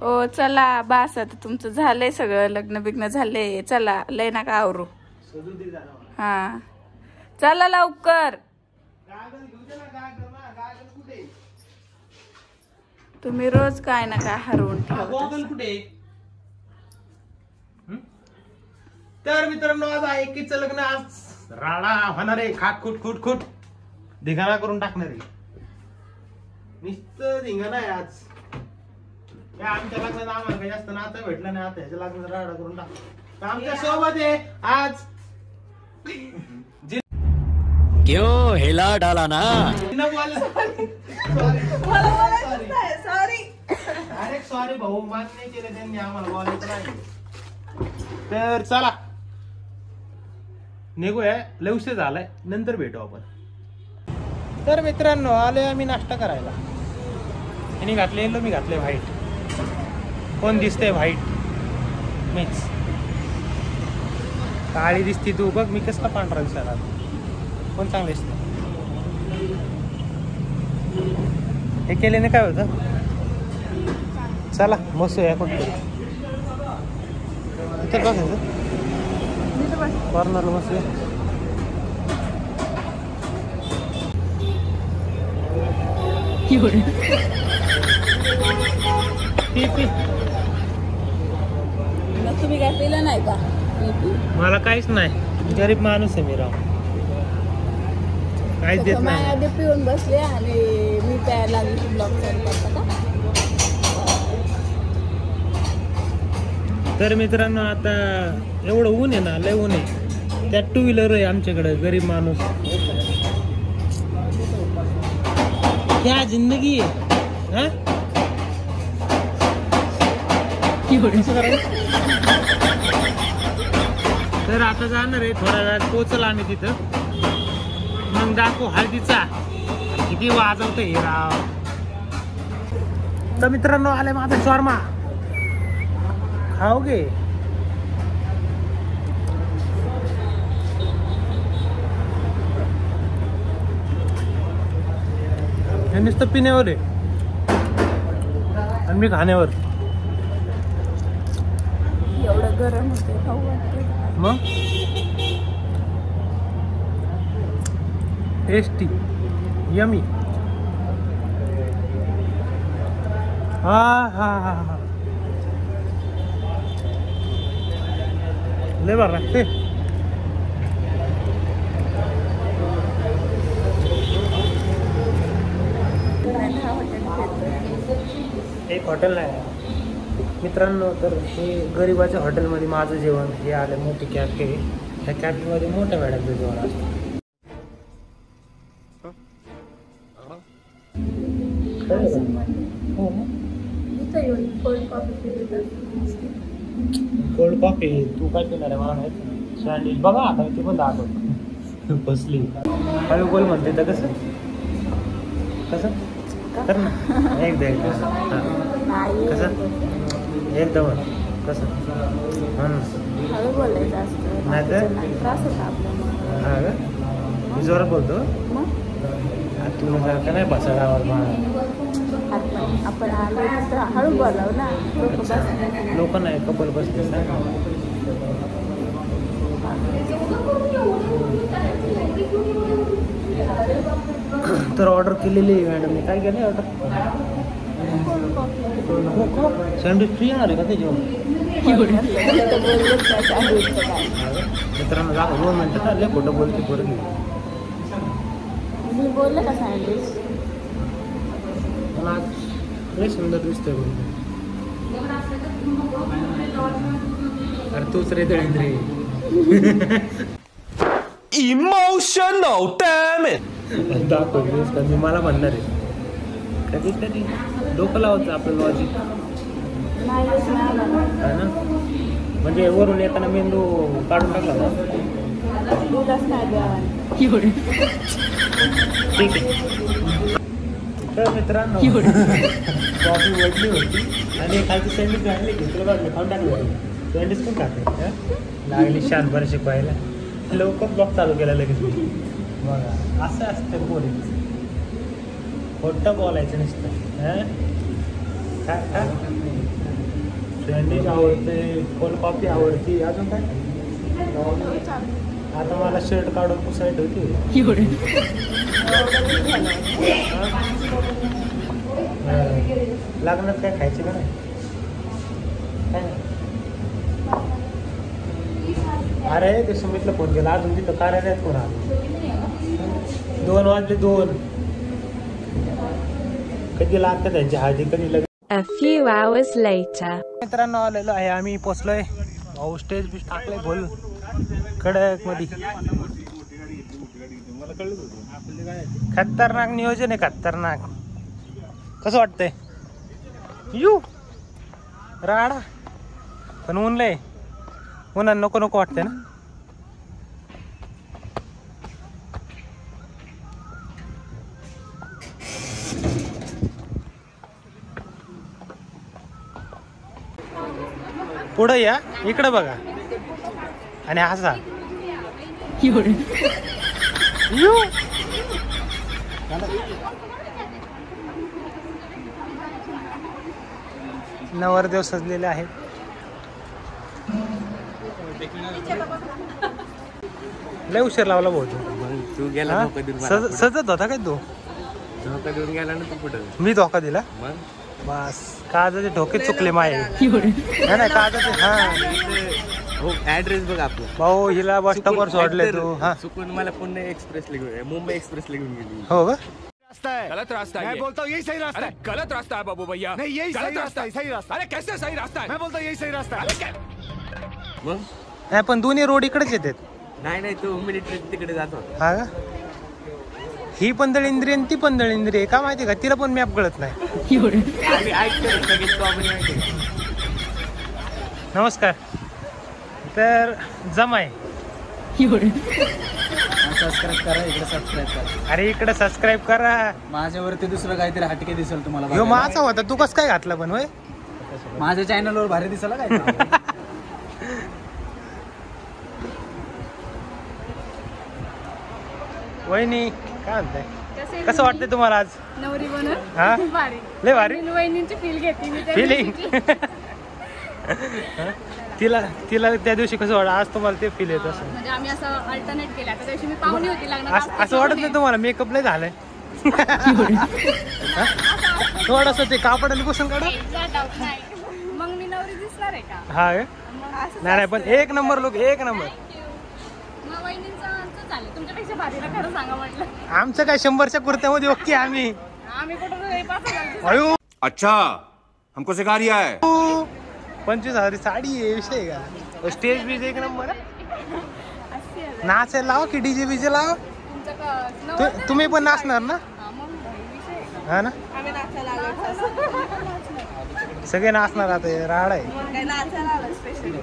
ओ चला बास आता तुमचं झालंय सगळं लग्न बिग्न झालंय चला लय नका आवरू हा चला लवकर तुम्ही रोज काय ना काय हरवून ठेवता तर मित्रांनो आज एकीचं लग्न आज राडा होणार आहे खाट खुट खुट खुट धिंगाणा करून टाकणार आहे नुसतं धिंगाणा आहे आज या आमच्या लग्नात आम्हाला काही जास्त नातं भेटलं नाही आता ह्याच्या लग्नात राडा करून टाक आमच्या सोबत आहे आज क्यों हिला डाला ना अरे सॉरी भाऊ मात नाही केलं त्यांनी आम्हाला बोलायचं नाही तर चला निघूया लय उशीर झालाय नंतर भेटू आपण तर मित्रांनो आलोय आम्ही नाश्ता करायला यांनी घातले येलो मी घातले व्हाईट कोण दिसतंय व्हाईट मीच काळी दिसती तू बघ मी कसला पांढरा दिसायला कोण चांगलं दिसत हे केल्याने काय होतं चला मस्त या कुठे इथे बघायचं कॉर्नरला मस्त तुम्ही काय पिलं नाही का मला काहीच नाही गरीब माणूस आहे मी राव काहीच देत नाही आधी पिऊन बसले आणि मी प्यायला लागली ब्लॉग चालू करता का तर मित्रांनो आता एवढं ऊन आहे ना लय ऊन आहे त्यात टू व्हीलर आहे आमच्याकडे गरीब माणूस क्या जिंदगी आहे हा तर आता जाणार आहे थोड्या वेळात पोहोचला आम्ही तिथं मग दाखवू हळदीचा किती वाजवतं हे राव तर मित्रांनो आले माझा शॉर्मा खाओगे हे नुसतं पिण्यावर आहे आणि मी खाण्यावर एवढं गरम होते खाऊ वाटते मग टेस्टी यमी हा हा हा हा लय बरं लागते एक हॉटेल आहे मित्रांनो तर हे गरिबाच्या हॉटेलमध्ये माझं जेवण हे आलं मोठी कॅफे ह्या कॅफेमध्ये मोठ्या मॅडमचं जेवण असतं कोल्ड कॉफी तू काय पिणार आहे मला माहिती सँडविच बघा आता ती पण दाखव बसली हळू बोल म्हणते तर कसं कसं कर ना एकदा एकदा हां कसं एकदम कसं हां हळू बोलायचं असतं नाही तर त्रास होता आपल्याला हां का मी जोरात बोलतो तुला सारखं नाही बसायला आपण आलो तर हळू बोलाव ना लोक नाही कपल बसते तर ऑर्डर केलेली आहे मॅडमने काय केलं ऑर्डर सँडविच फ्री येणार आहे का त्याच्यावर मित्रांनो दाखव 2 मिनिटं चालले खोटं बोलते पोरगी मी बोलले का सँडविच मला लय सुंदर दिसतोय बोलतो अरे तूच रे दळिंद्रे इमोशनल डॅम इट दाखव कधी मला म्हणणार आहे कधी कधी डोकं लावायचं आपलं लॉजिक है ना म्हणजे वरून येताना मेंदू काढून टाकला ना ठीक आहे तर मित्रांनो कॉफी वडली होती आणि खालची सँडविच लागली की तुला बघलं खाऊन टाकलं सँडविच पण खाते लागली शान बरं शिकवायला लवकर ब्लॉग चालू केला लगेच बघा असं असतं पोलीस खोटं बोलायचं नसतं सँडविच आवडते, कोलपापी आवडती, अजून काय? आता मला शर्ट काढून पुसायला होती. लग्नात काय खायचं का नाही? काय नाही? अरे ते सुमितला फोन केला, अजून तिथं कार्यालयात कोण आलं? 2 वाजले 2. कधी लागतं त्यांची हळदी, कधी लग्न. A few hours later. मित्रांनो आलेलो आहे आम्ही, पोचलोय. भाऊ स्टेज बीज टाकले बोल कडक मध्ये. खतरनाक नियोजन आहे, खतरनाक. कसं वाटतंय? यू राडा पण ऊन लय, उन्हा नको नको वाटतंय ना. पुढं या, इकडं बघा आणि हसा. यू नवरदेव सजलेले आहेत. लय उशीर लावला भाऊ तू गेला सजत होता काय तू? धोका देऊन गेला ना तू कुठं? मी धोका दिला मग बस. काजाचे धोके चुकले माये. नाही काजाचे. हा हो, ऍड्रेस बघ आपला. भाऊ हिला बस स्टॉपवर सोडले तू. हा चुकून मला पुणे एक्सप्रेसला घेऊन, मुंबई एक्सप्रेसला घेऊन गेली. हो का? गलत रास्ता है। मैं बोलता हूँ यही सही रास्ता है। गलत रास्ता है बाबू भैया। नहीं यही सही रास्ता है, सही रास्ता। अरे कैसे सही रास्ता है? मैं बोलता हूँ यही सही रास्ता है। मग नाही पण दोन्ही रोड इकडेच येतात. नाही तू मिलिटरी तिकडे जातो. हा का? ही पंधळ इंद्रिय आणि ती पंधळ इंद्रिय का माहिती का? तिला पण मॅप कळत नाही. आम्ही ऐकतो सगळे प्रॉब्लेम आहे. नमस्कार. तर जमाय सबस्क्राईब करा, इकडे सबस्क्राईब करा. अरे इकडे सबस्क्राईब करा. माझ्यावरती दुसरं काहीतरी हटके दिसेल तुम्हाला ह्यो बघायला. माझा होता, तू कसं काय घातला पण होय? माझ्या चॅनलवर भारी दिसला काय? वहिनी काय म्हणताय? कसं वाटतंय तुम्हाला आज? नवरी बनून हा भारी. लय भारी वहिनींची फील घेते मी त्या फिलिंग. दिवशीची. तिला त्या दिवशी कसं वाटत? आज तुम्हाला ते फील येत असं? म्हणजे आम्ही असं अल्टरनेट केलं. त्या दिवशी मी पाहुणी होती लग्नात. असं वाटत नाही तुम्हाला मेकअप लय झालंय? थोडस ते कापड आणि पुसून काढा. मग मी नवरी दिसणार आहे का? हा का? नाही पण एक नंबर लोक, एक नंबर. मग वहिनींचं असं झालं. तुमच्यापेक्षा भारी ना, खरं सांगा म्हटलं. आमचं काय 100च्या कुर्त्यामध्ये ओके आम्ही. आम्ही कुठं 5,000 अयो अच्छा हमको सिखा रिया है. 25,000 साडी आहे, विषय का? स्टेज बीज एक नंबर आहे. नाचायला लावा की डीजे बीजे लावा. तुम्ही पण नाचणार ना? हा ना, आम्ही नाचायला आलो. सगळे नाचणार आता. हे राड आहे. काय नाचायला आलो स्पेशली.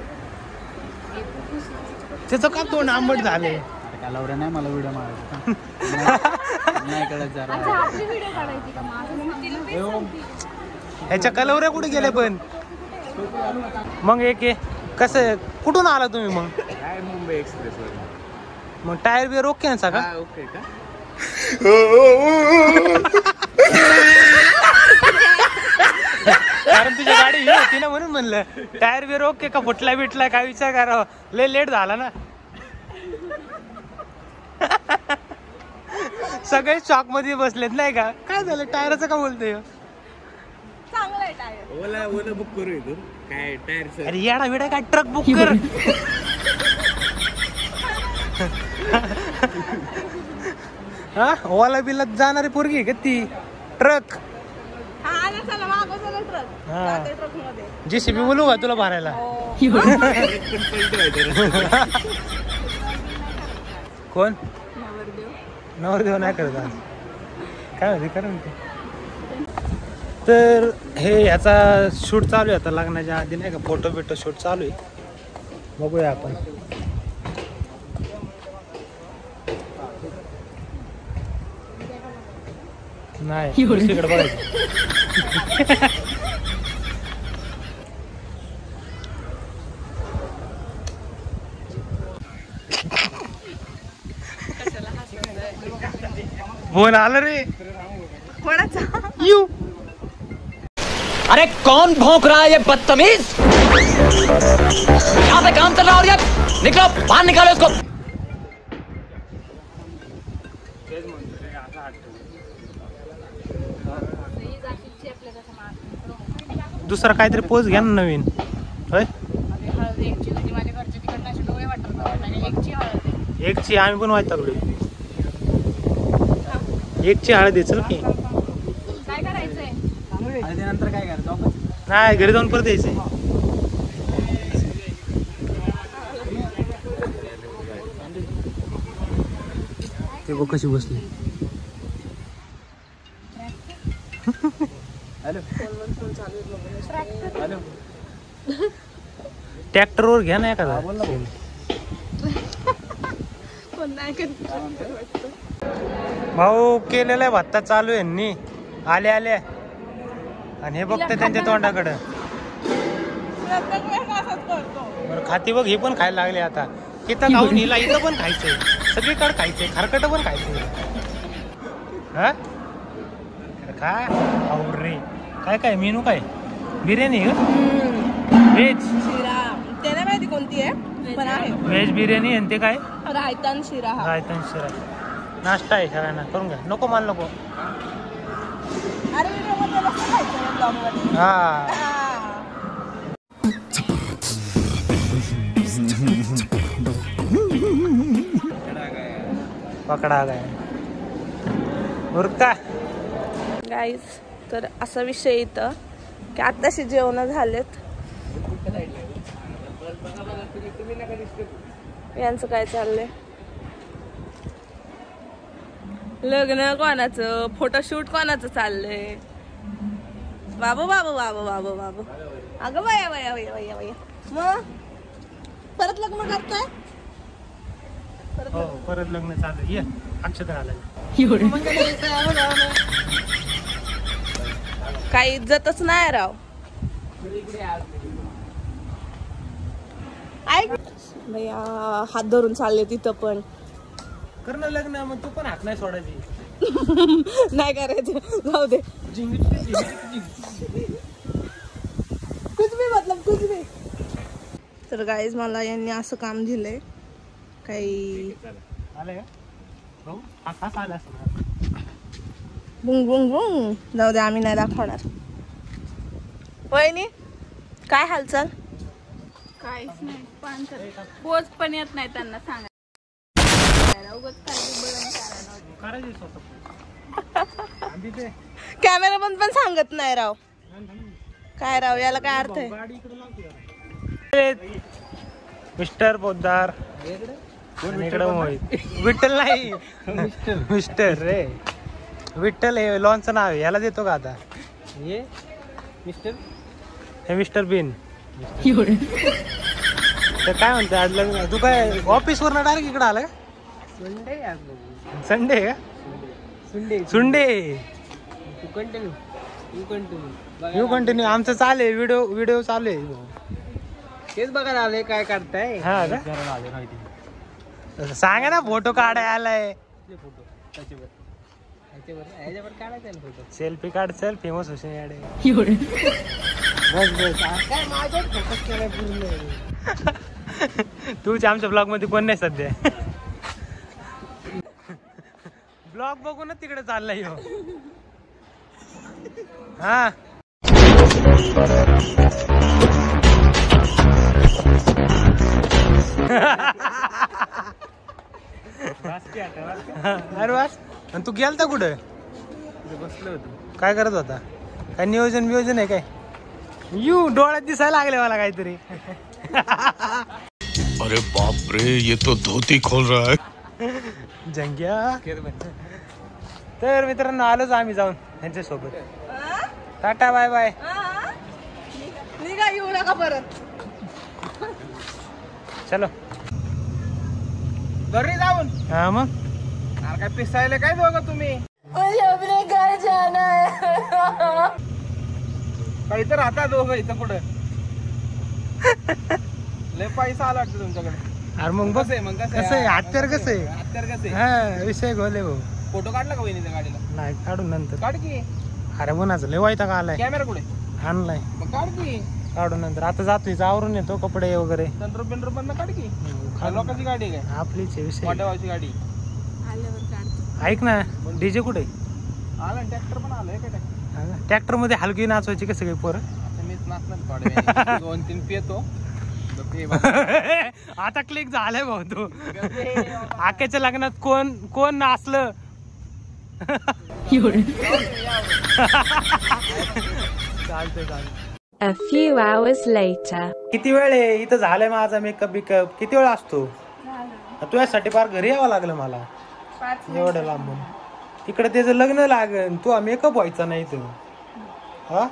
त्याचं का तोंड आंबट झाले? कालावऱ्या नाही मला व्हिडिओ मारायचा. नाही कळत जरा. आपली व्हिडिओ काढायची का? माझं ह्याच्या कलवऱ्या कुठे गेले पण? मग एक कसं कुठून आला तुम्ही मग? काय मुंबई एक्सप्रेसवर. मग टायर बियर ओके ना सगळं? हा ओके का? कारण तुझी गाडी ही होती ना म्हणून म्हणलं. टायर बियर ओके का? फुटला बिटला काय विचार करावं? लय लेट झाला ना. सगळे शॉक मध्ये बसलेत नाही का? काय झालं? टायरचं का बोलतोय? चांगलं आहे टायर. ओला बुक करू इथून. काय टायर अरे येडा वेडा काय? ट्रक बुक कर. हा ओला बिला जाणारी पोरगी आहे का ती? ट्रक. हा JCB बोलू का तुला भरायला? कोण? नवरदेव नाही करत आज. काय माहिती कर म्हणते. तर हे ह्याचा शूट चालू आहे आता लग्नाच्या आधी नाही का? फोटो बिटो शूट चालू आहे. बघूया आपण. नाही दुसरीकडे बघायचं. फोन आला रे. कोणाचा? यू अरे कौन भौंक रहा है ये बदतमीज? यहाँ पे काम चल रहा है और ये निकलो बाहर निकालो इसको। दुसरा काहीतरी पोच घ्या ना नवीन. होय एकची आम्ही पण व्हायला लागलो. एकची हळद आहे. चल की काय करायचंय? नंतर काय करायचं आपण? नाही घरी जाऊन परत यायचंय. ते बघ कशी बसली. ट्रॅक्टरवर घ्या ना एखादा. भाऊ केलेला आहे भत्ता चालू आहे नी. आले आले आणि हे बघते त्यांच्या तोंडाकडं. बरं खाती बघ. हे पण खायला लागले आता. किती खाऊन हिला इथं पण खायचंय. सगळीकडे खायचंय. खारकट पण खायचंय. हा काय रे काय काय मेनू काय? बिर्याणी का व्हेज? त्याला माहिती कोणती आहे पण आहे. व्हेज बिर्याणी आणि ते काय? रायतान शिरा. रायतान शिरा नाश्ता आहे सगळ्यांना करून घ्या. नको मान नको. हा पकडा काय उरका गाईज. तर असा विषय इथं की आत्ताशी जेवण झालेत. यांचं काय चाललंय? लग्न कोणाचं, फोटोशूट कोणाचं चाललंय? बाबू बाबू बाबू बाबू बाबू. अगं बाया बाया बाया बाया बाया. मग परत लग्न करताय? हो परत लग्न चालू. ये अक्षता घालायला. काही इज्जतच नाही राव. ऐक भैया हात धरून चालले तिथं पण. कर ना लग्न. मग तू पण हात नाही सोडायची. नाही करायचं जाऊ दे. कुछ भी मतलब कुछ भी. तर गाईज मला यांनी असं काम दिलंय काही. आले का भाऊ? हा आला असं. बुंग बुंग बुंग. जाऊ दे आम्ही नाही दाखवणार. वहिनी काय हालचाल? काहीच नाही. पण पोच पण येत नाही त्यांना सांगा. कॅमेरा पण सांगत नाही राव. काय राव याला काय अर्थ आहे? मिस्टर पोद्दार इकडे मोहित. विठ्ठल नाही मिस्टर रे. विठ्ठल हे लॉनचं नाव आहे. याला देतो का आता? हे मिस्टर. हे मिस्टर बीन. तर काय म्हणते आज लग्न? तू काय ऑफिस वर डायरेक्ट इकडे आला का? संडे का? सुंडे. You continue. आमचं चालू आहे. व्हिडिओ चालू आहे. तेच बघा आले काय करताय. हा का सांगा ना. फोटो काढाय आलाय. सेल्फी काढ. चल फेमस होशील याडे. तूच आमच्या ब्लॉग मध्ये कोण नाही सध्या. ब्लॉग बघूनच तिकडे चाललाय हो. हा अरे वास. आणि तू गेलता कुठं? बसलो होतो. काय करत होता? काय नियोजन आहे काय? यू डोळ्यात दिसायला लागले मला काहीतरी. अरे बाप रे ये तो धोती खोल रहा है. जंग्या. तर मित्रांनो आलोच आम्ही जाऊन त्यांच्या सोबत. Tata bye bye. निघा येऊ नका परत. चलो घरी जाऊन. हा मग काय पिसायला काय दोघं तुम्ही? घर जाना है. काही तर आता दोघं इथं पुढे. लय पैसा आला वाटतं तुमच्याकडे. अरे मग बघ कसं आहे. हत्यार कसं आहे. हत्यार कसं आहे? हा विषय गोले भाऊ. फोटो काढला का वहिनीच्या गाडीला? नाही काढून नंतर काढ की. अरे उन्हाचं लय वाईटा का आलाय. कॅमेरा कुठे? आणलाय मग काढ की काढून नंतर आता जातोय आवरून येतो कपडे वगैरे संद्र बिंद्र बंद काढ की लोकांची गाडी आहे काय आपलीच आहे विषय मोठ्या भावाची गाडी आल्यावर काढतो. ऐक ना डीजे कुठे आला ट्रॅक्टर पण आलाय काय ट्रॅक्टर ट्रॅक्टर मध्ये हलकी नाचवायची कसं काही पोरं आता मीच नाचणार थोड्या 2-3 पितो आता क्लिक झालाय भाऊ तू आक्याच्या लग्नात कोण कोण नाचलं चालतंय चालतंय A few hours later. किती वेळ आहे इथं झालंय माझा मेकअप बिकअप किती वेळ असतो तुझ्यासाठी फार घरी यावं लागलं मला 5 एवढं लांबून तिकडे त्याचं लग्न लागन तू मेकअप व्हायचा नाही तू हा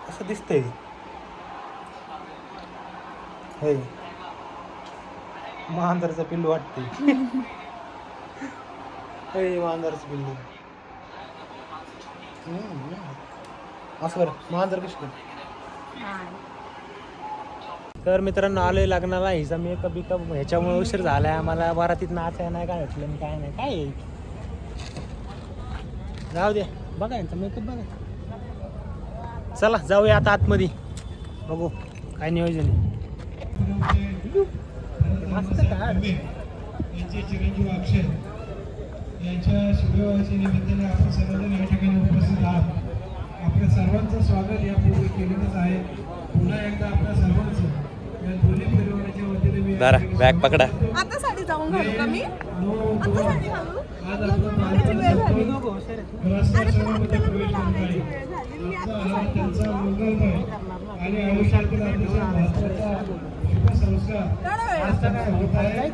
असं दिसतंय होय मांजरचं पिल्लू वाटते होय मांजरचं पिल्लू असं बरं मांजर कशी कर तर मित्रांनो आलोय लग्नाला हिचा मेकअप बिकअप ह्याच्यामुळे उशीर झालाय आम्हाला बारातीत नाचाय नाही काय भेटलं काय नाही काय जाऊ दे बघा यांचा मेकअप बघा चला जाऊया आता आतमध्ये बघू काय नियोजन आहे मस्त काय यांचे चिरंजीव अक्षय यांच्या शुभविवाहाच्या निमित्ताने आपण सर्वजण या ठिकाणी उपस्थित आहात आपल्या सर्वांचं स्वागत यापूर्वी केलेलंच आहे पुन्हा एकदा आपल्या सर्वांचं या दोन्ही परिवाराच्या वतीने मी बॅग पकडा आता साडी जाऊन घालू का मी आता साडी घालू आज आपण राजकारणामध्ये प्रवेश करत आहे आजचा हा त्यांचा मंगलमय आणि आयुष्यातील अतिशय महत्त्वाचा शुभ संस्कार आज त्यांचा होत आहे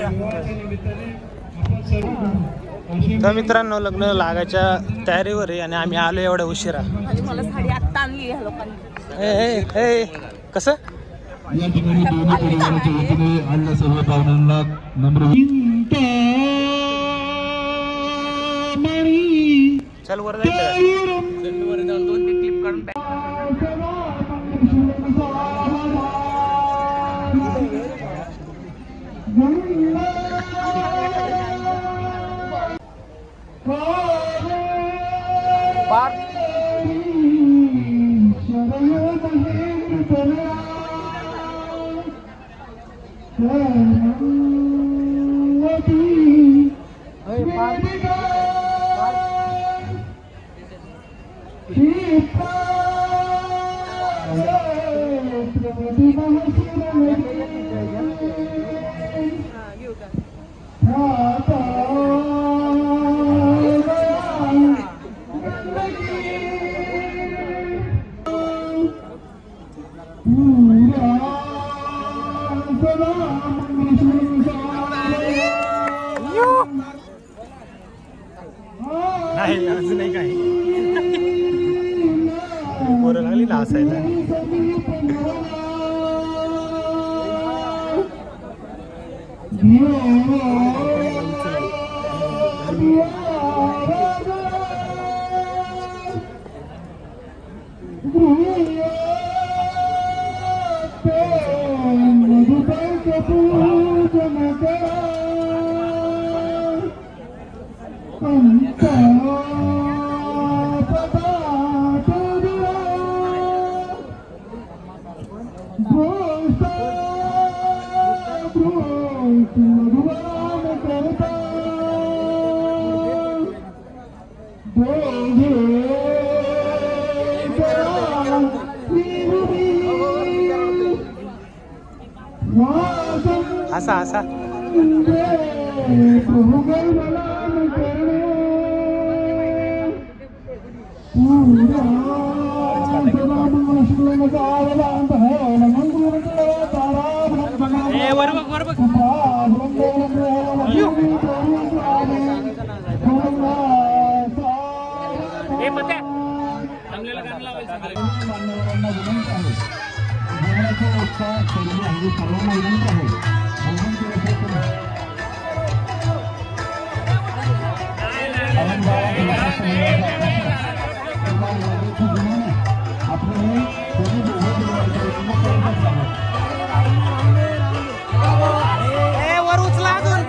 विवाहाच्या निमित्ताने आपण सर्व तर मित्रांनो लग्न लागायच्या तयारीवर आहे आणि आम्ही आलो एवढ्या उशिरा मला साडी आत्ता आणली ह्या लोकांनी कसं या ठिकाणी दोन्ही परिवाराच्या वतीने आणल्या सर्व पाहुण्यांना नम्र चल वर जायचं वर जाऊन 2-3 क्लिप काढून नाही असं नाही काही पोरं लागली ना हसायला हसा हसा वर बघ वर उचला अजून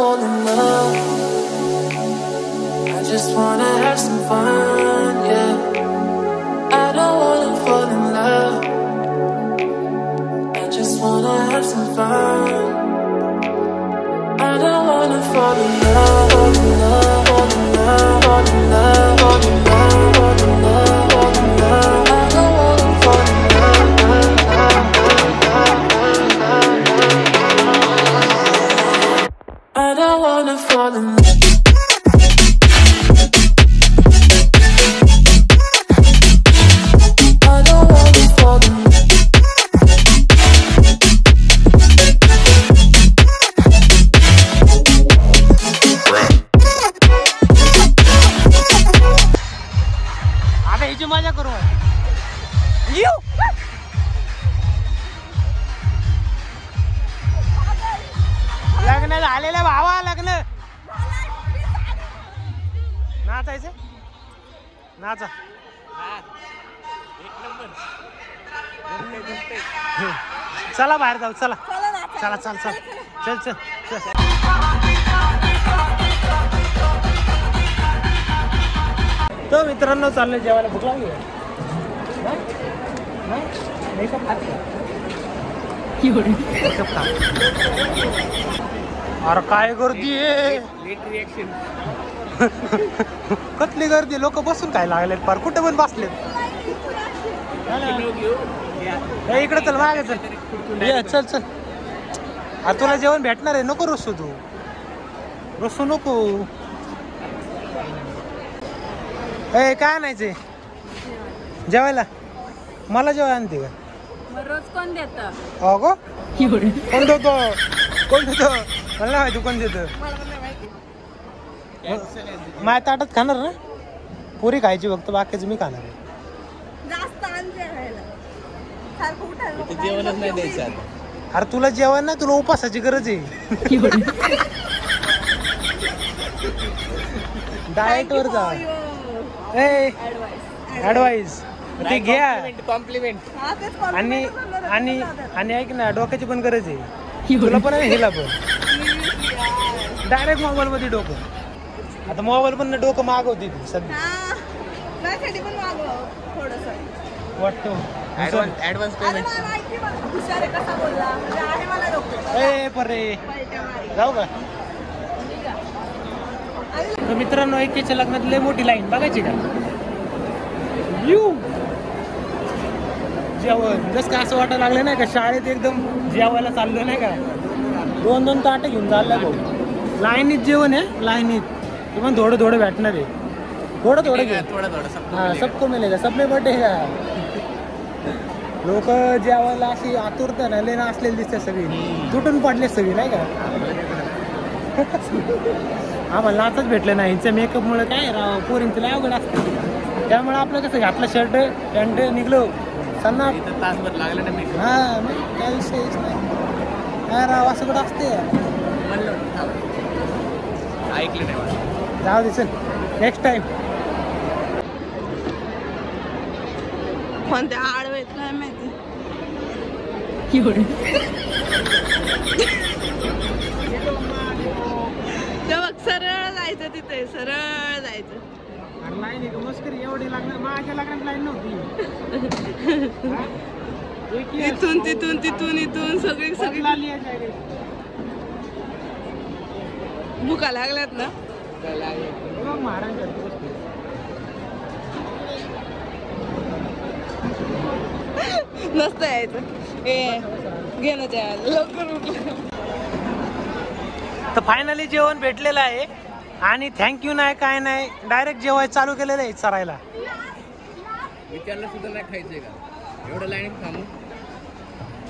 fall in love. I just wanna have some fun, yeah. I don't wanna fall in love. I just wanna have some fun. I don't wanna fall in love, fall in love, fall in love, fall in love, fall in love, fall in love, fall in love. I don't wanna fall in love. I don't wanna fall in love. मजा करू लग्न झालेलं भावा लग्न नाचायचं नाचा चला बाहेर जाऊ चला चला चल चल चल चल तो मित्रांनो चाललंय जेवायला भूक लागली अरे काय गर्दी आहे कसली गर्दी लोक बसून काय लागलेत फार कुठे पण बसलेत इकडे चल मागे चल ये चल चल अरे तुला जेवण भेटणार आहे नको रसू तू रसू नको ए काय आणायचंय जेवायला मला जेवाय आणते का रोज कोण देत अगो कोण देतो कोण देतो मला माहिती कोण देत माझ्या ताटात खाणार ना पुरी खायची फक्त बाकीचं मी खाणार जेवणच नाही द्यायचं अरे तुला जेवण ना तुला उपासाची गरज आहे डाएट वर जा ऍडवाइस ते घ्या कॉम्प्लिमेंट आणि आणि आणि ऐक ना डोक्याची पण गरज आहे तुला पण आहे हिला पण डायरेक्ट मोबाईल मध्ये डोकं आता मोबाईल पण डोकं मागवते ती सध्या वाटतो ऍडव्हान्स पेमेंट ए परे जाऊ का तर मित्रांनो एकेच्या लग्नात लय मोठी लाईन बघायची का यू जेवण जस का असं वाटायला लागलं नाही का शाळेत एकदम जेवायला चाललं नाही का 2-2 ताटं घेऊन चाललंय भाऊ लाईनीत जेवण आहे लाईनीत ते पण थोडं थोडं भेटणार आहे थोडं थोडं घे हाँ सबको मिलेगा सबने बटेगा लोक जेवायला अशी आतुरता ना लेना असलेली दिसते सगळी तुटून पडले सगळी नाही का आम्हाला नाचच भेटलं नाही हिंच्या मेकअपमुळे काय राव पोरींचं लय अवघड असतं त्यामुळे आपलं कसं घातलं शर्ट पॅन्ट निघलो सन्ना तासभर लागलं ना मेकअप हा मग काय विषयच नाही काय राव असं कुठं असते ऐकलं नाही जाऊ दे चल नेक्स्ट टाइम कोणत्या आडवेत काय माहिती बघ सरळ जायचं तिथे सरळ जायचं लाईन आहे मस्करी एवढी लागणार माझ्या लग्नात लाईन नव्हती इथून तिथून तिथून इथून सगळी सगळी भुका लागल्यात ना नसतं यायचं घेणं जेवायला लवकर उठलं तर फायनली जेवण भेटलेलं आहे आणि थँक्यू नाही काय नाही डायरेक्ट जेवाय चालू केलेलं आहे चरायला विचारलं सुद्धा नाही खायचंय का एवढं लाईन थांबू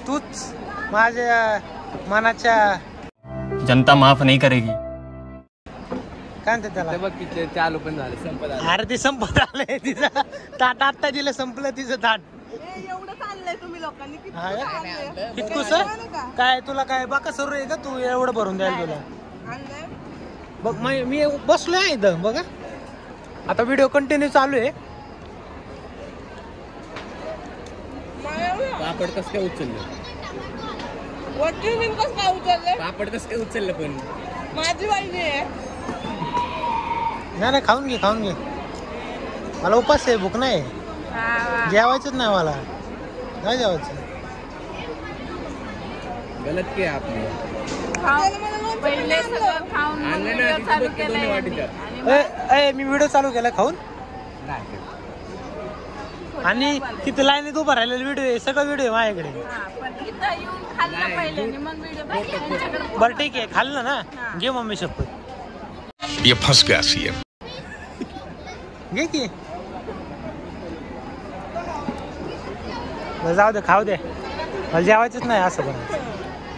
तूच माझ्या मनाच्या जनता माफ नहीं करेगी काय म्हणतात त्याला बघ पिक्चर चालू पण झालं संपत आलं अरे ते संपत आलंय तिचं ताट आत्ता दिलं संपलं तिचं ताट एवढं चाललंय तुम्ही लोकांनी कितकूस काय तुला काय बाका सर आहे का तू एवढं भरून द्यायला तुला बघ मी बसलोय इथं बघा आता व्हिडिओ कंटिन्यू चालू आहे पापड कसं काय उचललं पापड कसं काय उचललं पण माझी वाहिनी आहे. नाही खाऊन घे मला उपास आहे, भूक नाही जेवायचंच नाही मला, नाही जेवायचं. गलत किया आपने. पहिले सगळं खाऊन मग आणलं ना, व्हिडिओ तिथे चालू बघ ते दोन्ही केलाय वाटीच्या. मी व्हिडिओ चालू केला खाऊन, आणि तिथे लाईनीत उभा राहिलेला व्हिडिओ आहे, सगळं व्हिडिओ आहे माझ्याकडे. पण इथं येऊन खाल्लं पहिले आणि मग व्हिडिओ त्यांच्याकडे. बरं ठीक आहे, खाल्लं ना, घे मम्मी शपथ. ये फंस गया सीएम. घे की, जाऊ दे, खाऊ दे, मला जेवायचंच नाही असं पण.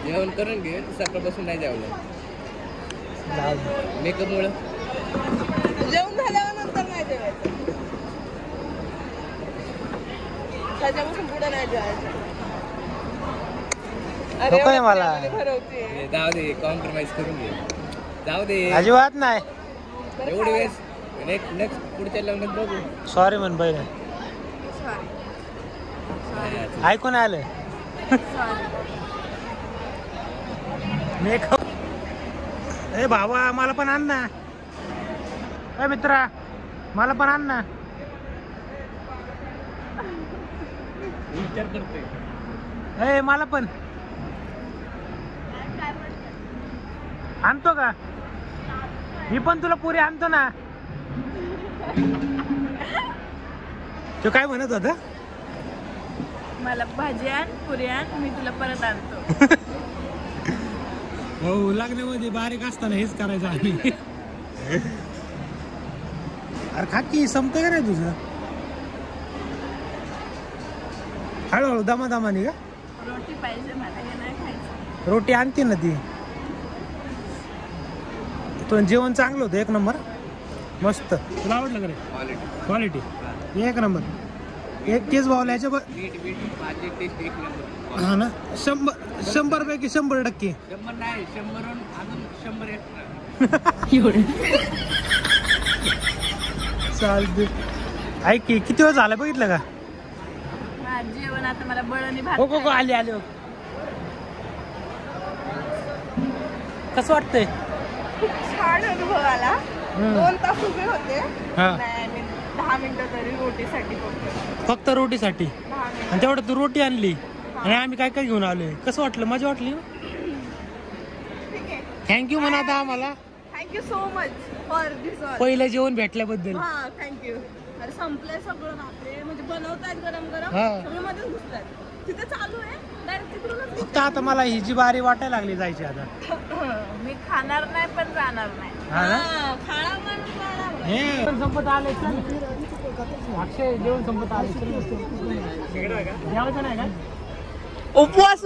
जेवण करून घे, सकाळपासून नाही जेवलं. जाऊ दे. मेकअप मुळे जेवण झाल्यावर नंतर नाही जेवायचं, त्याच्यापासून पुढे नाही जेवायचं. नको आहे मला, ठरवते. जाऊ दे, कॉम्प्रोमाइज करून घे. जाऊ दे, अजिबात नाही. एवढी वेळेस नेक्स्ट पुढच्या लग्नात बघू. सॉरी म्हण बहिण, ऐकून आलं. ए भावा, मला पण आण ना. ए मित्रा, मला पण आण ना. विचार करतोय. ए मला पण आणतो का? मी पण तुला पुरी आणतो ना. तो काय म्हणत होता? मला भाजी आण, पुरी आण, मी तुला परत आणतो. हो, लग्नामध्ये बारीक असताना हेच करायचं आम्ही. अरे खाकी संपतं का नाही तुझं? हळूहळू दमादमाने का? रोटी पाहिजे मला, हे नाही खायचं. रोटी आणते ना ती. तो जेवण चांगलं होतं, एक नंबर, मस्त. तुला आवडलं का रे? क्वालिटी एक नंबर. एक केस भावला याच्या मीठ भाजी टेस्ट एक नंबर. हा ना, 100 पैकी 100%. 100 नाही, 100 अजून 100 एक्स्ट्रा. चालते. ऐक की, किती वेळ झाला बघितलं का? जेवण आता मला बळणी भात. हो आले कसं वाटतंय? छान अनुभव आला. 2 तास उभे होते. हा. नाही, मी 10 मिनिटं तरी रोटीसाठी फक्त रोटीसाठी. आणि तेवढं तू रोटी आणली आणि आम्ही काय काय घेऊन आलोय. कसं वाटलं? मजा वाटली? थँक्यू म्हणा आता आम्हाला. थँक्यू सो मच फॉर दिस. पहिलं जेवण भेटल्याबद्दल. हा, थँक्यू. अरे संपलंय सगळं बापरे, म्हणजे बनवतायत गरम गरम, हा. सगळं मध्येच घुसतायत. तिथे चालू आहे, डायरेक्ट तिकडूनच. फक्त आता मला ही जी बारी वाटायला लागली जायची आता. मी खाणार नाही पण जाणार नाही. हा ना? खाणा पण जाणार. हे संपत आले. अक्षय, जेवण संपत आले. जेवायचं नाही का? उपवास.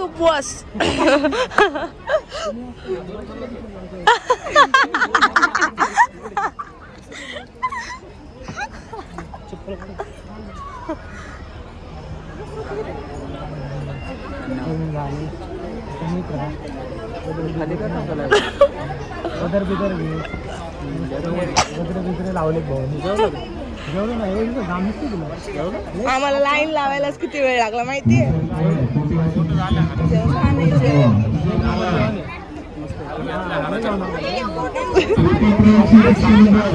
बिदर लावले भाऊ. जेवढं नाही आम्हाला लाईन लावायलाच किती वेळ लागला माहितीये?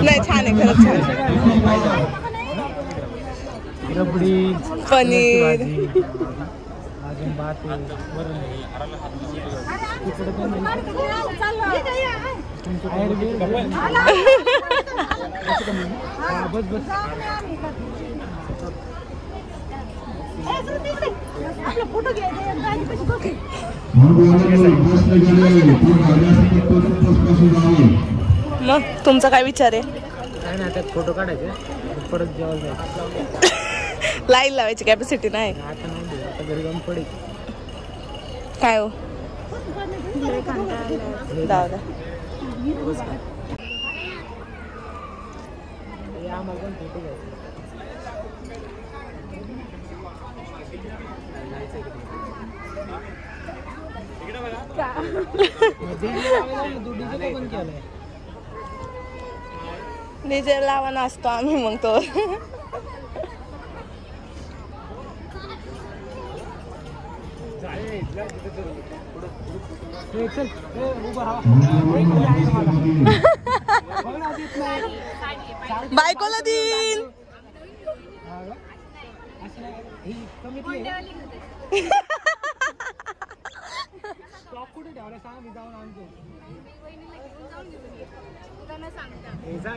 नाही, छान आहे खरंच, छान. रबडी, पनीर, अजून भात, बस मग तुमचा काय विचार आहे? काय नाही, त्यात फोटो काढायचे, परत जेवायला जायचं. लाईन लावायची कॅपॅसिटी नाही आता नाही, आता घरी जाऊन पडेल. काय हो? दादा आम्हाला पण फोटो घ्यायचे. डीजे लावा नाचतो आम्ही मग तो. बायकोला देईन.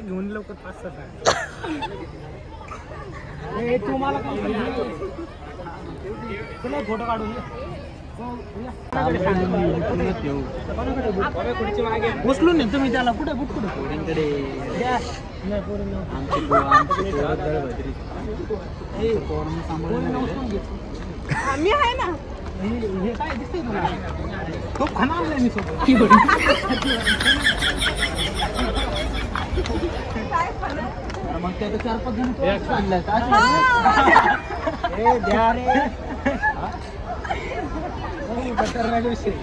घेऊन लवकर 5-7 तुम्हाला तुला फोटो काढून उचलून नाही तुम्ही त्याला कुठे आम्ही आहे ना. हे काय दिसतंय तुला खूप खाणार मी सोबत मग त्याचं 4-5 जण द्या रे विषय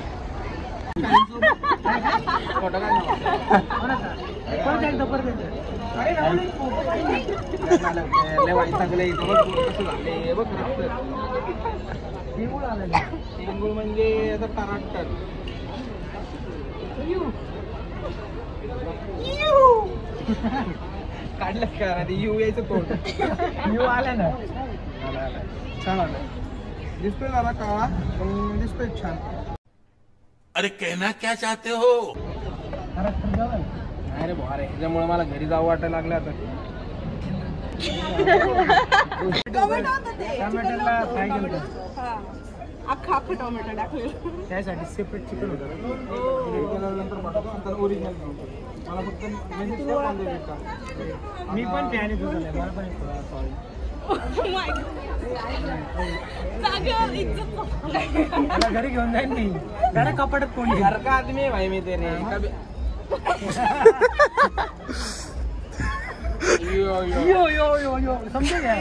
म्हणजे आता कराडतात काढलं का यू यायचं तोंड यू आला ना छान आलं दिसतोय जरा काळा पण दिसतोय छान. अरे कहना क्या चाहते हो? नाही रे भारे ह्याच्यामुळे मला घरी जावं वाटायला लागलं आता. टोमॅटोला फ्राय केलं अख्खा टोमॅटो टाकलेलं. त्यासाठी सेपरेट चिकन होतं नंतर ओरिजिनल मला फक्त मी पण फॅन येतो मला पण घरी घेऊन जाईल मी जरा कपाटात कोणी घर का आदमी आहे भाई मी तेरे यो यो यो यो यो समजे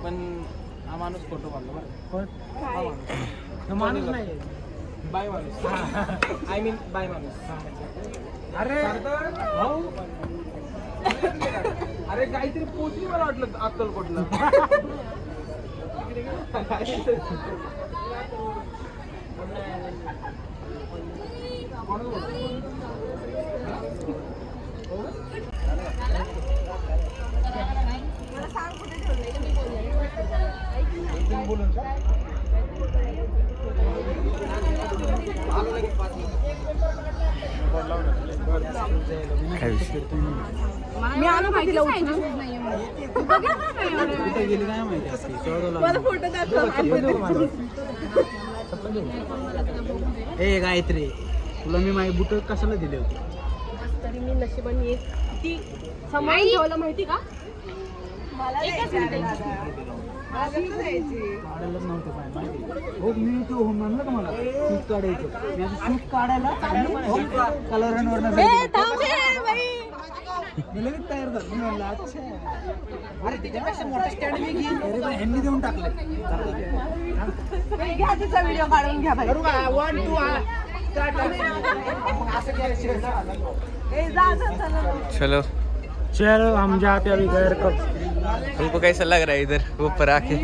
पण हा माणूस फोटो काढलो बरं माणूस नाही बाय माणूस आय मीन बाय माणूस. अरे भाऊ अरे काहीतरी पोचली मला वाटलं अक्कलकोटला. बोलून मी आलो का तिला उचलून मला फोटो दाखव. ए गायत्री तुला मी माझे बुट कशाला दिले होते? तरी मी नशिबाने ती सांभाळून ठेवलं माहिती का? मला हो मी तो म्हणलं का मला शूट काढायचं शूट काढायला कलरांवर तयार झालं म्हणलं अच्छा अरे त्याच्यापेक्षा मोठा स्टँड मी घेईन ह्यांनी देऊन टाकलं. घ्या तिचा व्हिडिओ काढून घ्या भाई. 1 2 चलो चलो हम जाते अभी घर कब. तुमको कैसा लग रहा है इधर ऊपर आके?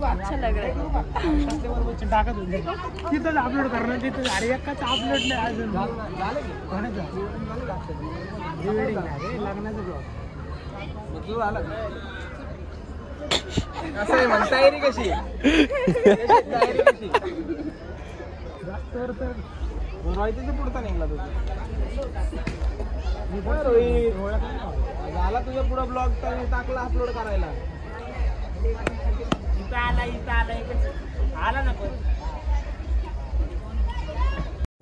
अच्छा लग रहा है. टाकत होते तिथंच अपलोड करणार तिथं. अरे एकाच अपलोड नाही अजून लग्नाचं ब्लॉग असं आहे. तयारी कशी रोहितच्या पुढचा निघला तुझा रोहित झाला तुझ्या पुढं ब्लॉग टाकला अपलोड करायला. इथं आला आला नको.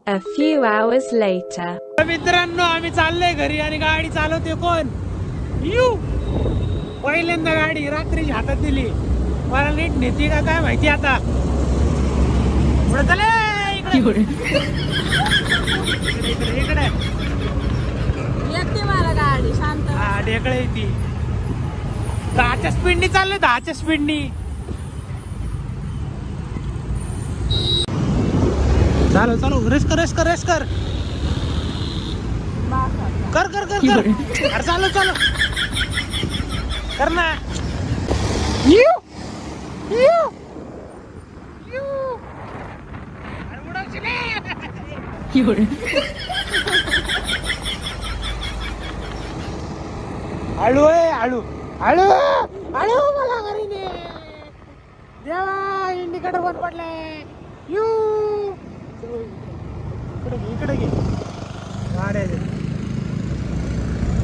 A few hours later. मित्रांनो आम्ही चाललोय घरी आणि गाडी चालवते कोण? यू. पहिल्यांदा गाडी रात्रीची हातात दिली. मला नीट नेते का काय माहिती आता. पुढे चले इकडे येते मला गाडी शांत. हा ढेकळे ती 10च्या स्पीडनी चालले 10च्या स्पीडनी. चालो चालो रेस कर रेस कर रेस कर कर कर कर कर अरे चालो चालो कर ना. आळू आहे आळू आळू आळू मला घरी ने देवा इंडिकेटर बंद पडले यू इकडे घे